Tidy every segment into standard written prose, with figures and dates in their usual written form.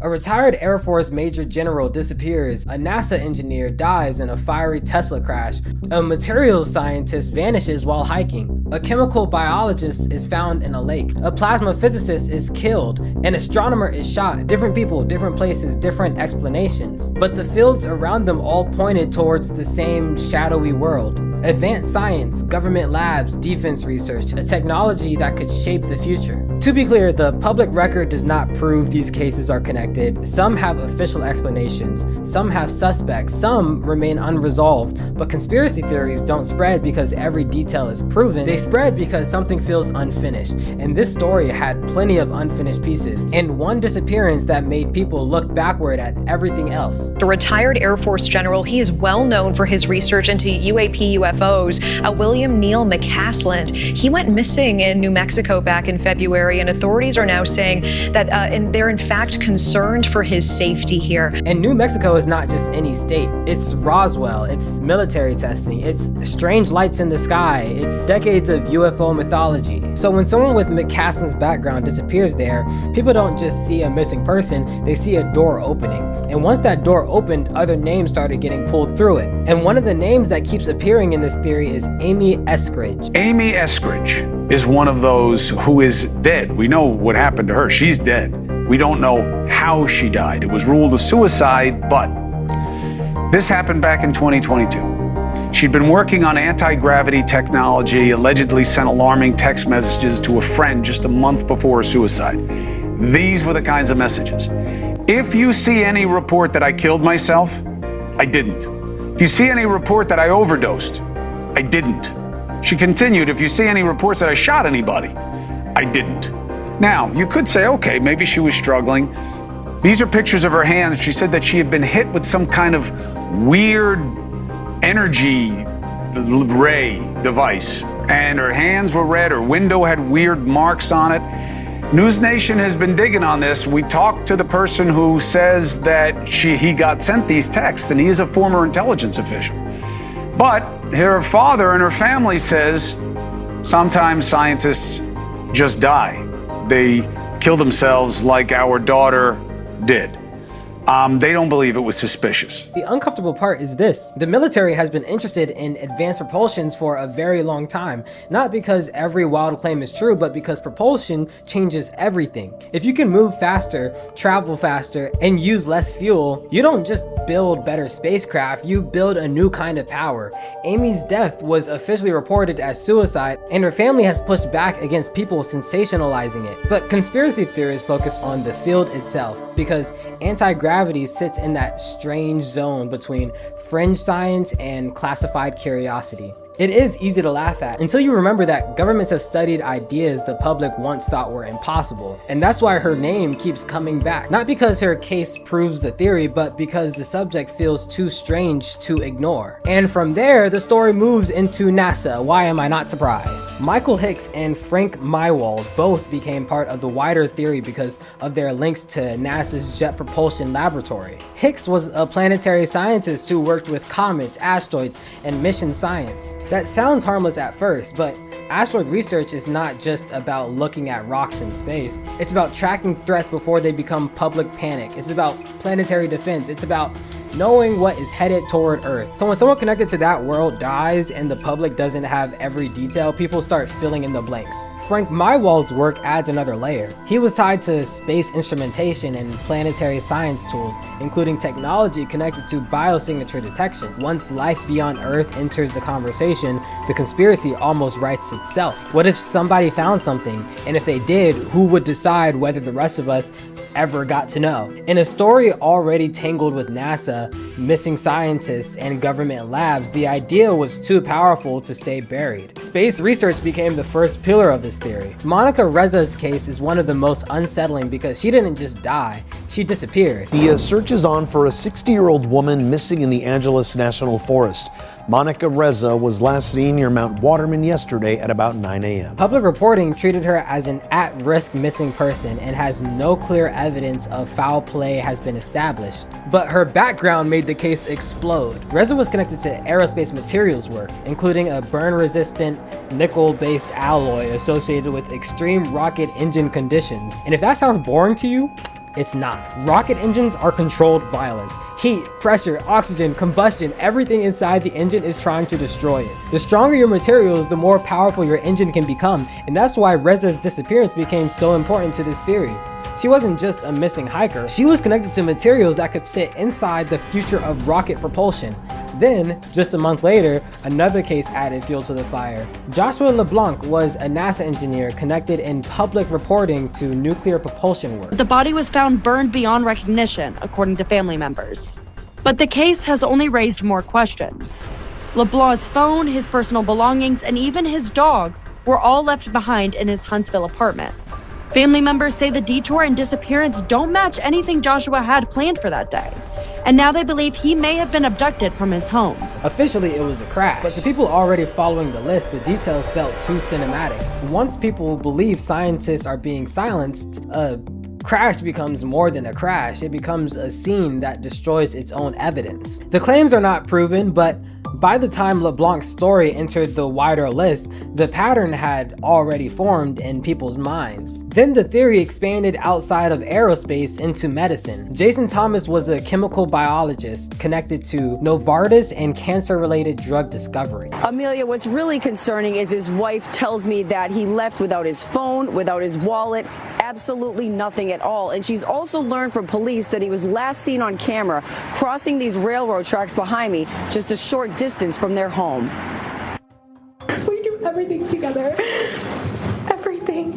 A retired Air Force Major General disappears, a NASA engineer dies in a fiery Tesla crash, a materials scientist vanishes while hiking, a chemical biologist is found in a lake, a plasma physicist is killed, an astronomer is shot. Different people, different places, different explanations. But the fields around them all pointed towards the same shadowy world. Advanced science, government labs, defense research, a technology that could shape the future. To be clear, the public record does not prove these cases are connected. Some have official explanations, some have suspects, some remain unresolved, but conspiracy theories don't spread because every detail is proven. They spread because something feels unfinished, and this story had plenty of unfinished pieces, and one disappearance that made people look backward at everything else. A retired Air Force general, he is well known for his research into UAP UFOs, William Neil McCasland. He went missing in New Mexico back in February, and authorities are now saying that they're in fact concerned for his safety here. And New Mexico is not just any state. It's Roswell, it's military testing, it's strange lights in the sky, it's decades of UFO mythology. So when someone with McCasland's background disappears there, people don't just see a missing person, they see a door opening. And once that door opened, other names started getting pulled through it. And one of the names that keeps appearing in this theory is Amy Eskridge. Amy Eskridge is one of those who is dead. We know what happened to her. She's dead. We don't know how she died. It was ruled a suicide, but this happened back in 2022. She'd been working on anti-gravity technology, allegedly sent alarming text messages to a friend just a month before her suicide. These were the kinds of messages. If you see any report that I killed myself, I didn't. If you see any report that I overdosed, I didn't. She continued, if you see any reports that I shot anybody, I didn't. Now, you could say, okay, maybe she was struggling. These are pictures of her hands. She said that she had been hit with some kind of weird energy ray device, and her hands were red, her window had weird marks on it. News Nation has been digging on this. We talked to the person who says that he got sent these texts, and he is a former intelligence official. But her father and her family says sometimes scientists just die. They kill themselves like our daughter did. They don't believe it was suspicious. The uncomfortable part is this. The military has been interested in advanced propulsions for a very long time. Not because every wild claim is true, but because propulsion changes everything. If you can move faster, travel faster, and use less fuel, you don't just build better spacecraft, you build a new kind of power. Amy's death was officially reported as suicide, and her family has pushed back against people sensationalizing it. But conspiracy theorists focus on the field itself, because anti-gravity sits in that strange zone between fringe science and classified curiosity. It is easy to laugh at until you remember that governments have studied ideas the public once thought were impossible. And that's why her name keeps coming back. Not because her case proves the theory, but because the subject feels too strange to ignore. And from there, the story moves into NASA. Why am I not surprised? Michael Hicks and Frank Maiwald both became part of the wider theory because of their links to NASA's Jet Propulsion Laboratory. Hicks was a planetary scientist who worked with comets, asteroids, and mission science. That sounds harmless at first, but asteroid research is not just about looking at rocks in space. It's about tracking threats before they become public panic. It's about planetary defense. It's about knowing what is headed toward Earth. So when someone connected to that world dies and the public doesn't have every detail, people start filling in the blanks. Frank Maiwald's work adds another layer. He was tied to space instrumentation and planetary science tools, including technology connected to biosignature detection. Once life beyond Earth enters the conversation, the conspiracy almost writes itself. What if somebody found something? And if they did, who would decide whether the rest of us ever got to know? In a story already tangled with NASA, missing scientists, and government labs, the idea was too powerful to stay buried. Space research became the first pillar of this theory. Monica Reza's case is one of the most unsettling because she didn't just die, she disappeared. The search is on for a 60-year-old woman missing in the Angeles National Forest. Monica Reza was last seen near Mount Waterman yesterday at about 9 a.m. Public reporting treated her as an at-risk missing person and has no clear evidence of foul play has been established. But her background made the case explode. Reza was connected to aerospace materials work, including a burn-resistant nickel-based alloy associated with extreme rocket engine conditions. And if that sounds boring to you, It's not. Rocket engines are controlled violence. Heat, pressure, oxygen, combustion, everything inside the engine is trying to destroy it. The stronger your materials, the more powerful your engine can become, and that's why Reza's disappearance became so important to this theory. She wasn't just a missing hiker, she was connected to materials that could sit inside the future of rocket propulsion. Then, just a month later, another case added fuel to the fire. Joshua LeBlanc was a NASA engineer connected in public reporting to nuclear propulsion work. The body was found burned beyond recognition, according to family members. But the case has only raised more questions. LeBlanc's phone, his personal belongings, and even his dog were all left behind in his Huntsville apartment. Family members say the detour and disappearance don't match anything Joshua had planned for that day. And now they believe he may have been abducted from his home. Officially, it was a crash, but to people already following the list, the details felt too cinematic. Once people believe scientists are being silenced, a crash becomes more than a crash. It becomes a scene that destroys its own evidence. The claims are not proven, but by the time LeBlanc's story entered the wider list, the pattern had already formed in people's minds. Then the theory expanded outside of aerospace into medicine. Jason Thomas was a chemical biologist connected to Novartis and cancer-related drug discovery. Amelia, what's really concerning is his wife tells me that he left without his phone, without his wallet, absolutely nothing at all. And she's also learned from police that he was last seen on camera crossing these railroad tracks behind me, just a short distance from their home. We do everything together. Everything.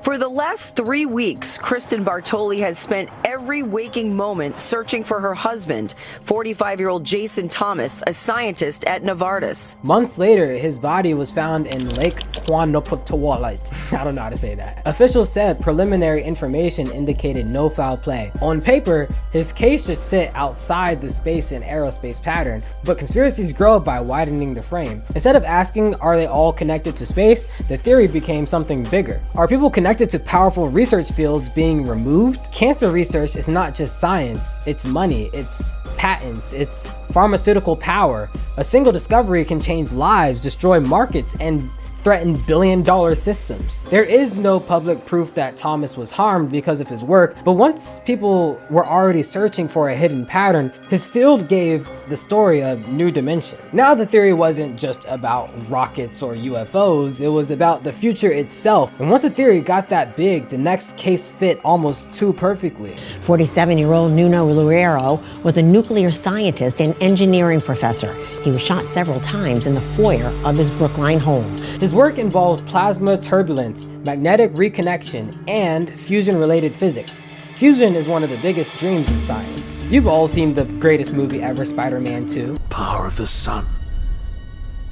For the last 3 weeks, Kristen Bartoli has spent every waking moment searching for her husband, 45-year-old Jason Thomas, a scientist at Novartis. Months later, his body was found in Lake Quannopotawalit. I don't know how to say that. Officials said preliminary information indicated no foul play. On paper, his case should sit outside the space and aerospace pattern, but conspiracies grow by widening the frame. Instead of asking, are they all connected to space, the theory became something bigger. Are people connected to powerful research fields being removed? Cancer research is not just science, it's money, it's patents, it's pharmaceutical power. A single discovery can change lives, destroy markets, and threaten billion-dollar systems. There is no public proof that Thomas was harmed because of his work, but once people were already searching for a hidden pattern, his field gave the story a new dimension. Now the theory wasn't just about rockets or UFOs, it was about the future itself. And once the theory got that big, the next case fit almost too perfectly. 47-year-old Nuno Loureiro was a nuclear scientist and engineering professor. He was shot several times in the foyer of his Brookline home. His work involved plasma turbulence, magnetic reconnection, and fusion-related physics. Fusion is one of the biggest dreams in science. You've all seen the greatest movie ever, Spider-Man 2. Power of the sun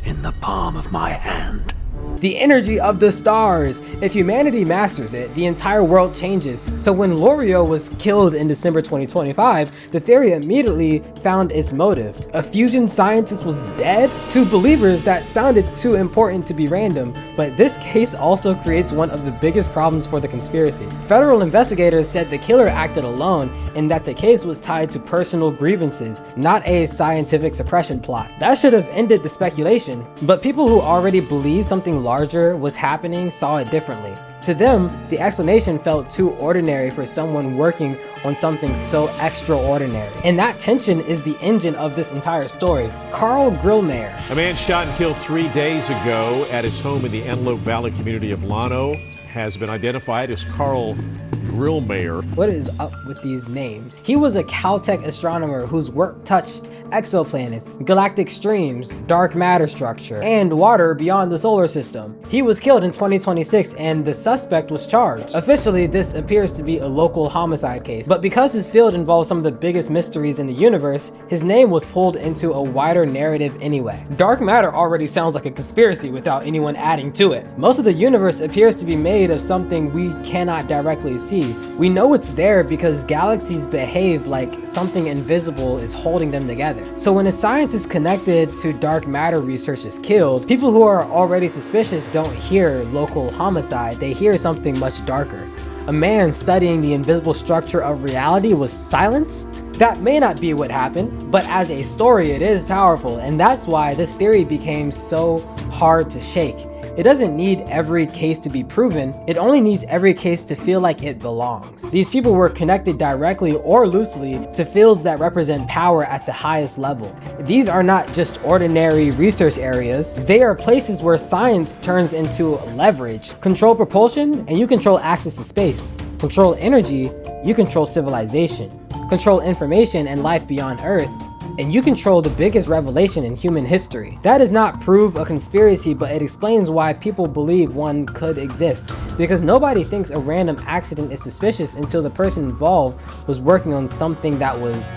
in the palm of my hand. The energy of the stars. If humanity masters it, the entire world changes. So when Loureiro was killed in December 2025, the theory immediately found its motive. A fusion scientist was dead? To believers, that sounded too important to be random, but this case also creates one of the biggest problems for the conspiracy. Federal investigators said the killer acted alone and that the case was tied to personal grievances, not a scientific suppression plot. That should have ended the speculation, but people who already believed something larger was happening saw it differently. To them, the explanation felt too ordinary for someone working on something so extraordinary. And that tension is the engine of this entire story. Grillmair. A man shot and killed 3 days ago at his home in the Antelope Valley community of Llano has been identified as Grillmair. What is up with these names? He was a Caltech astronomer whose work touched exoplanets, galactic streams, dark matter structure, and water beyond the solar system. He was killed in 2026 and the suspect was charged. Officially, this appears to be a local homicide case, but because his field involves some of the biggest mysteries in the universe, his name was pulled into a wider narrative anyway. Dark matter already sounds like a conspiracy without anyone adding to it. Most of the universe appears to be made of something we cannot directly see. We know it's there because galaxies behave like something invisible is holding them together. So when a scientist connected to dark matter research is killed, people who are already suspicious don't hear local homicide, they hear something much darker. A man studying the invisible structure of reality was silenced? That may not be what happened, but as a story it is powerful, and that's why this theory became so hard to shake. It doesn't need every case to be proven, it only needs every case to feel like it belongs. These people were connected directly or loosely to fields that represent power at the highest level. These are not just ordinary research areas, they are places where science turns into leverage. Control propulsion, and you control access to space. Control energy, you control civilization. Control information and life beyond Earth, and you control the biggest revelation in human history. That does not prove a conspiracy, but it explains why people believe one could exist. Because nobody thinks a random accident is suspicious until the person involved was working on something that was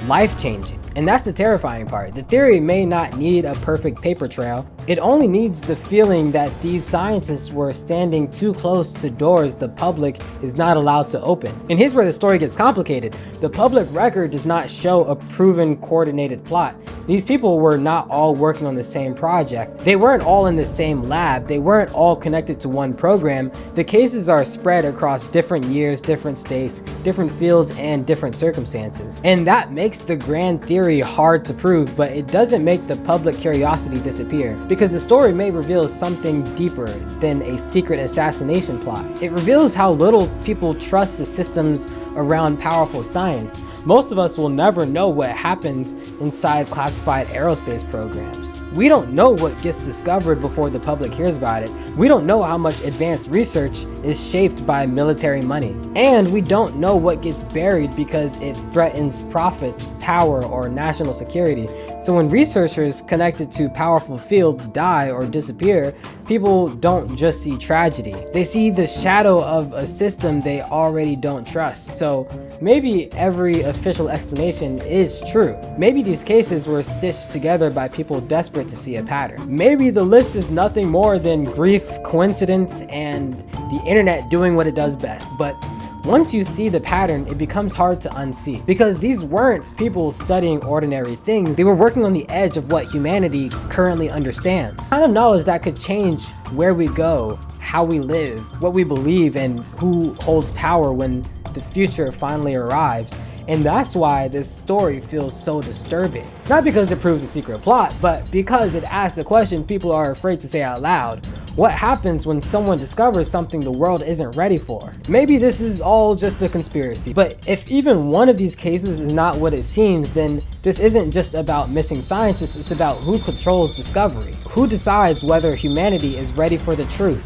life-changing. And that's the terrifying part. The theory may not need a perfect paper trail. It only needs the feeling that these scientists were standing too close to doors the public is not allowed to open. And here's where the story gets complicated. The public record does not show a proven coordinated plot. These people were not all working on the same project. They weren't all in the same lab. They weren't all connected to one program. The cases are spread across different years, different states, different fields, and different circumstances. And that makes the grand theory hard to prove, but it doesn't make the public curiosity disappear, because the story may reveal something deeper than a secret assassination plot. It reveals how little people trust the systems around powerful science. Most of us will never know what happens inside classified aerospace programs. We don't know what gets discovered before the public hears about it. We don't know how much advanced research is shaped by military money. And we don't know what gets buried because it threatens profits, power, or national security. So when researchers connected to powerful fields die or disappear, people don't just see tragedy. They see the shadow of a system they already don't trust. So maybe every official explanation is true. Maybe these cases were stitched together by people desperate to see a pattern. Maybe the list is nothing more than grief, coincidence, and the internet doing what it does best. But once you see the pattern, it becomes hard to unsee. Because these weren't people studying ordinary things, they were working on the edge of what humanity currently understands. The kind of knowledge that could change where we go, how we live, what we believe, and who holds power when the future finally arrives. And that's why this story feels so disturbing. Not because it proves a secret plot, but because it asks the question people are afraid to say out loud. What happens when someone discovers something the world isn't ready for? Maybe this is all just a conspiracy, but if even one of these cases is not what it seems, then this isn't just about missing scientists, it's about who controls discovery. Who decides whether humanity is ready for the truth?